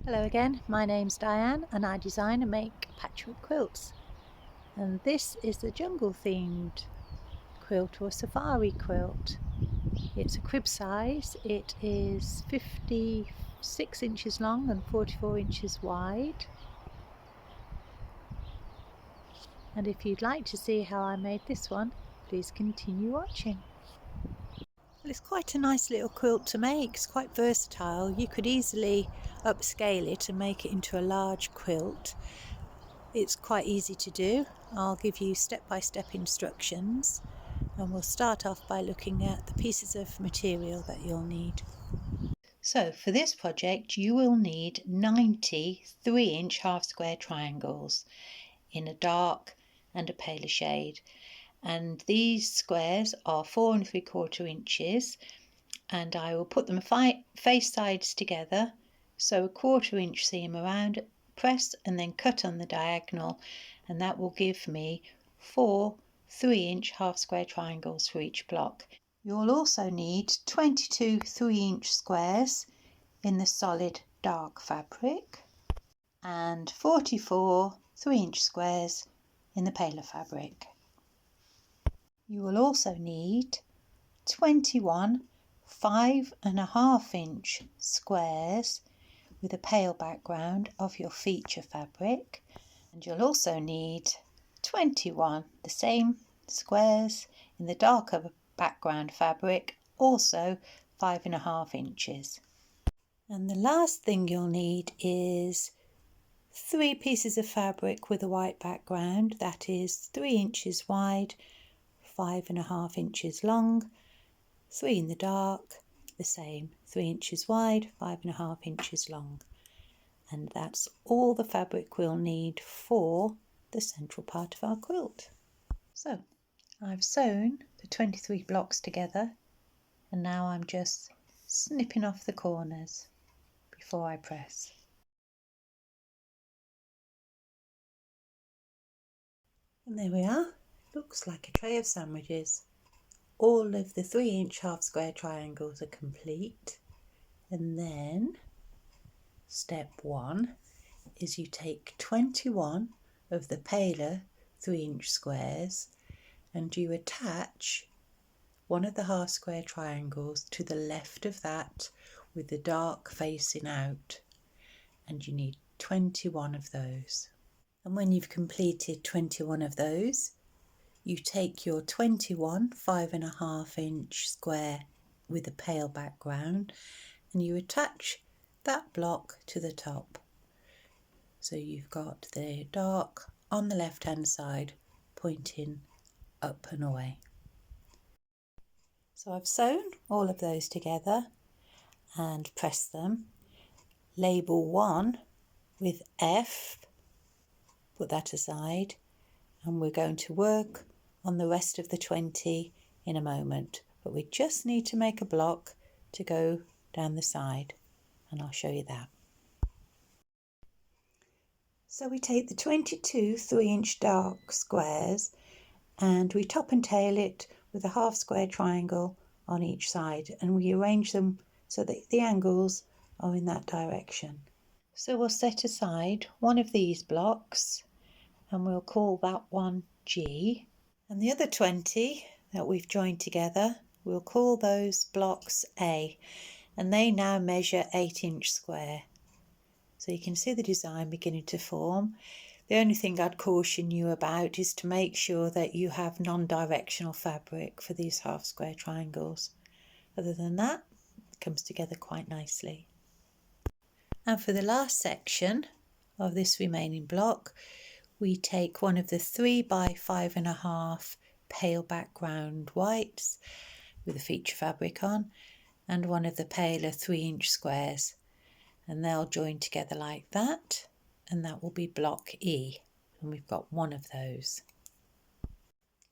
Hello again, my name's Diane and I design and make patchwork quilts. And this is the jungle themed quilt or safari quilt. It's a crib size, it is 56 inches long and 44 inches wide. And if you'd like to see how I made this one, please continue watching. Well, it's quite a nice little quilt to make, it's quite versatile. You could easily upscale it and make it into a large quilt. It's quite easy to do. I'll give you step-by-step instructions and we'll start off by looking at the pieces of material that you'll need. So for this project you will need 90 3-inch half square triangles in a dark and a paler shade, and these squares are 4 3/4 inches, and I will put them face sides together, so a 1/4 inch seam around, press and then cut on the diagonal, and that will give me 4 3-inch half square triangles for each block. You'll also need 22 3-inch squares in the solid dark fabric and 44 3-inch squares in the paler fabric. You will also need 21 5.5-inch squares with a pale background of your feature fabric, and you'll also need 21 the same squares in the darker background fabric, also 5.5 inches. And the last thing you'll need is 3 pieces of fabric with a white background, that is 3 inches wide, 5.5 inches long, 3 in the dark, the same, 3 inches wide, 5.5 inches long. And that's all the fabric we'll need for the central part of our quilt. So I've sewn the 23 blocks together, and now I'm just snipping off the corners before I press. And there we are, looks like a tray of sandwiches. All of the 3-inch half square triangles are complete, and then step 1 is you take 21 of the paler 3-inch squares and you attach one of the half square triangles to the left of that with the dark facing out, and you need 21 of those. And when you've completed 21 of those, you take your 21 5.5-inch square with a pale background and you attach that block to the top. So you've got the dark on the left hand side pointing up and away. So I've sewn all of those together and pressed them. Label 1 with F, put that aside, and we're going to work on the rest of the 20 in a moment, but we just need to make a block to go down the side, and I'll show you that. So we take the 22 3-inch dark squares and we top and tail it with a half square triangle on each side, and we arrange them so that the angles are in that direction. So we'll set aside one of these blocks and we'll call that one G, and the other 20 that we've joined together, we'll call those blocks A, and they now measure 8-inch square. So you can see the design beginning to form. The only thing I'd caution you about is to make sure that you have non-directional fabric for these half square triangles. Other than that, it comes together quite nicely. And for the last section of this remaining block, we take one of the 3 by 5.5 pale background whites with a feature fabric on and one of the paler 3-inch squares, and they'll join together like that, and that will be block E, and we've got one of those.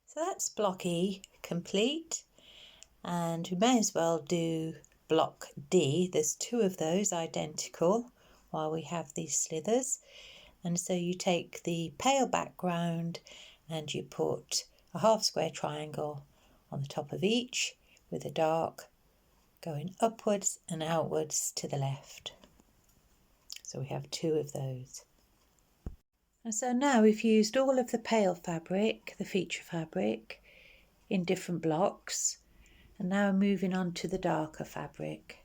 So that's block E complete, and we may as well do block D. There's 2 of those identical while we have these slithers. And so you take the pale background and you put a half square triangle on the top of each with a dark going upwards and outwards to the left. So we have 2 of those. And so now we've used all of the pale fabric, the feature fabric, in different blocks. And now we're moving on to the darker fabric.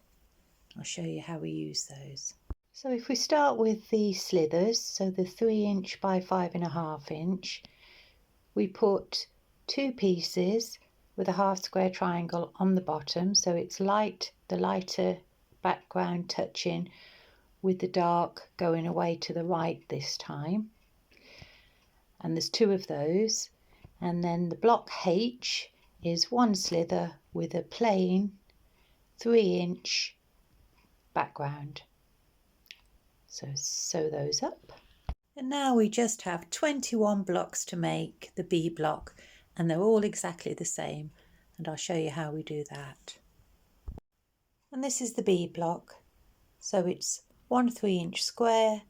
I'll show you how we use those. So if we start with the slithers, so the 3" by 5.5", we put 2 pieces with a half square triangle on the bottom, so it's light, the lighter background touching with the dark going away to the right this time. And there's 2 of those. And then the block H is 1 slither with a plain 3" background. So sew those up. And now we just have 21 blocks to make the B block, and they're all exactly the same, and I'll show you how we do that. And this is the B block. So it's 1 3" square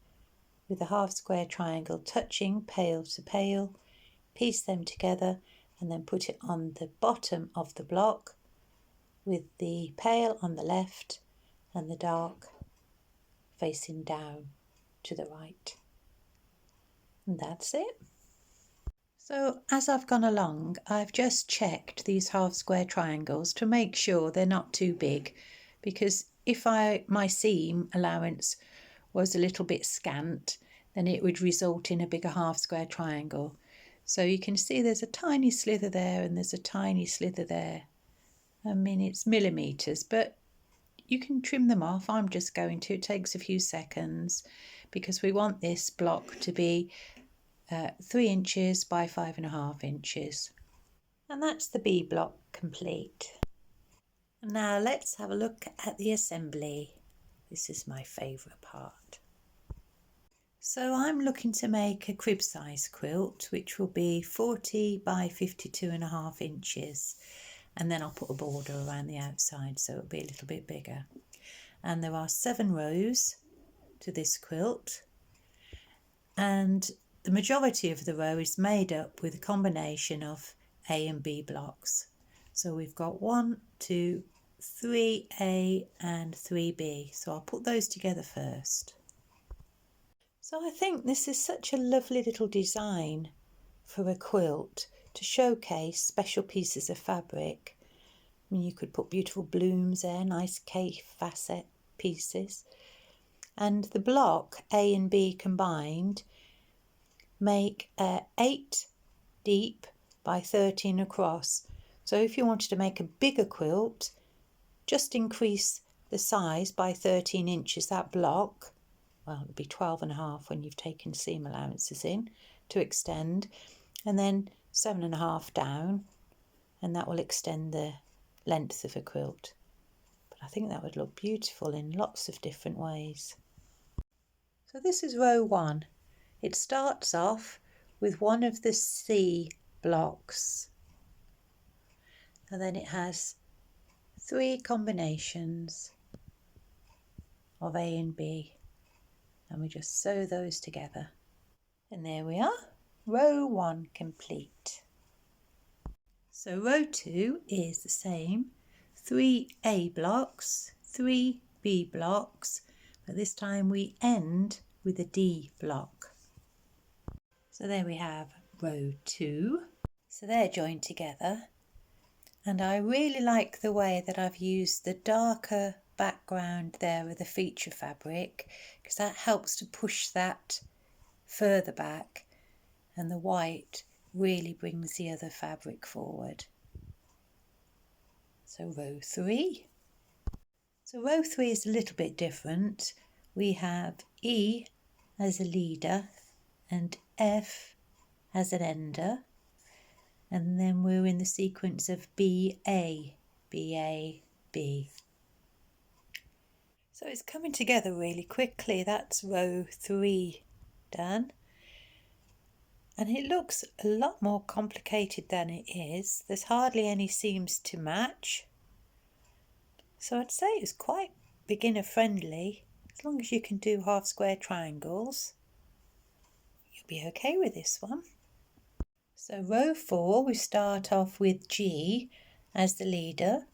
with a half square triangle touching pale to pale, piece them together and then put it on the bottom of the block with the pale on the left and the dark facing down to the right. And that's it. So as I've gone along, I've just checked these half square triangles to make sure they're not too big, because if my seam allowance was a little bit scant, then it would result in a bigger half square triangle. So you can see there's a tiny slither there and there's a tiny slither there. I mean, it's millimetres, but you can trim them off. I'm just going to. It takes a few seconds because we want this block to be 3" by 5.5". And that's the B block complete. Now let's have a look at the assembly. This is my favourite part. So I'm looking to make a crib size quilt, which will be 40 by 52.5". And then I'll put a border around the outside so it'll be a little bit bigger. And there are 7 rows to this quilt, and the majority of the row is made up with a combination of A and B blocks. So we've got 1, 2, 3A and 3B. So I'll put those together first. So I think this is such a lovely little design for a quilt to showcase special pieces of fabric. I mean, you could put beautiful blooms there, nice K facet pieces. And the block A and B combined make 8 deep by 13 across. So if you wanted to make a bigger quilt, just increase the size by 13". That block, well, it'll be 12.5 when you've taken seam allowances in to extend, and then 7.5 down, and that will extend the length of a quilt. But I think that would look beautiful in lots of different ways. So this is row 1. It starts off with one of the C blocks, and then it has 3 combinations of A and B, and we just sew those together. And there we are, row 1 complete. So row 2 is the same, 3 A blocks, 3 B blocks, but this time we end with a D block. So there we have row 2. So they're joined together, and I really like the way that I've used the darker background there with the feature fabric, because that helps to push that further back, and the white really brings the other fabric forward. So row 3. So row 3 is a little bit different. We have E as a leader and F as an ender, and then we're in the sequence of B, A, B, A, B. So it's coming together really quickly. That's row 3 done. And it looks a lot more complicated than it is. There's hardly any seams to match. So I'd say it's quite beginner friendly. As long as you can do half square triangles, you'll be okay with this one. So row 4, we start off with G as the leader,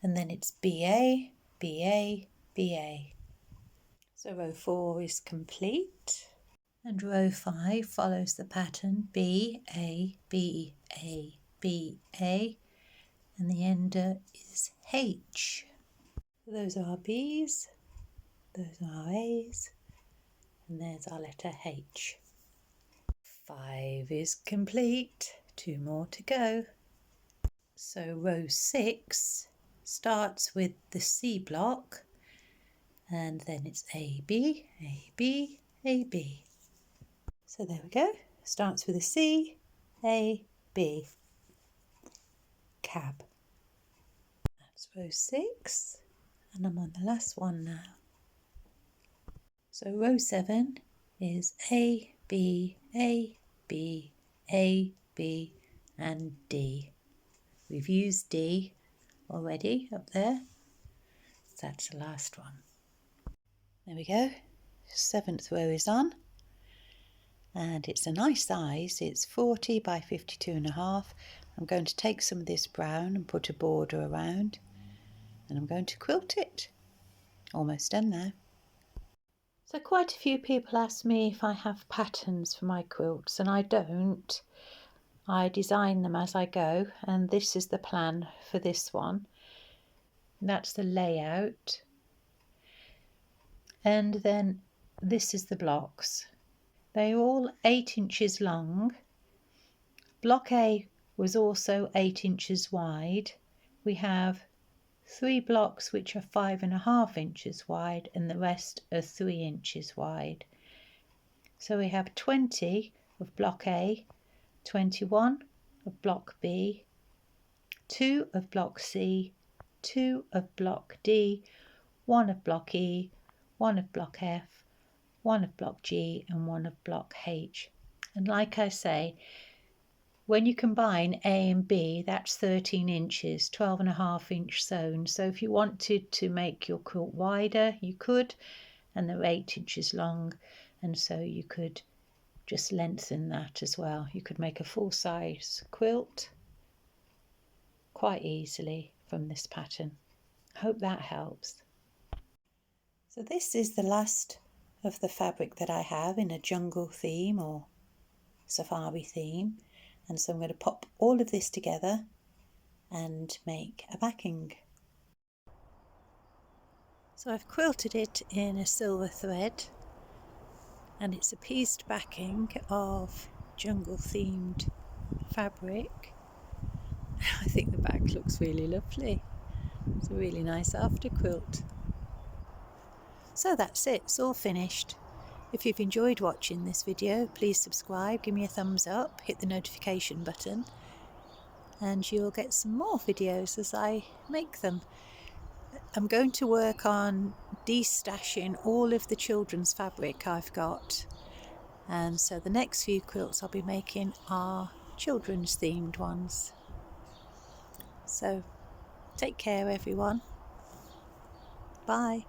and then it's BA, BA, BA. So So row 4 is complete, and row 5 follows the pattern B, A, B, A, B, A, and the ender is H. So those are our B's, those are our A's, and there's our letter H. 5 is complete, 2 more to go. So row 6 starts with the C block, and then it's A, B, A, B, A, B. So there we go, starts with a C, A, B, cab. That's row 6, and I'm on the last one now. So row 7 is A, B, A, B, A, B, and D. We've used D already up there, so that's the last one. There we go, 7th row is on, and it's a nice size. It's 40 by 52.5. I'm going to take some of this brown and put a border around, and I'm going to quilt it. Almost done now. So quite a few people ask me if I have patterns for my quilts, and I don't. I design them as I go, and this is the plan for this one. That's the layout, and then this is the blocks. They're all 8 inches long. Block A was also 8 inches wide. We have 3 blocks which are 5.5 inches wide, and the rest are 3 inches wide. So we have 20 of block A, 21 of block B, 2 of block C, 2 of block D, 1 of block E, 1 of block F, 1 of block G, and 1 of block H. And like I say, when you combine A and B, that's 13 inches, 12.5 inch sewn. So if you wanted to make your quilt wider, you could, and they're 8 inches long, and so you could just lengthen that as well. You could make a full-size quilt quite easily from this pattern. I hope that helps. So this is the last of the fabric that I have in a jungle theme or safari theme, and so I'm going to pop all of this together and make a backing. So I've quilted it in a silver thread, and it's a pieced backing of jungle themed fabric. I think the back looks really lovely. It's a really nice after quilt. So that's it, it's all finished. If you've enjoyed watching this video, please subscribe, give me a thumbs up, hit the notification button, and you'll get some more videos as I make them. I'm going to work on destashing all of the children's fabric I've got, and so the next few quilts I'll be making are children's themed ones. So take care everyone. Bye.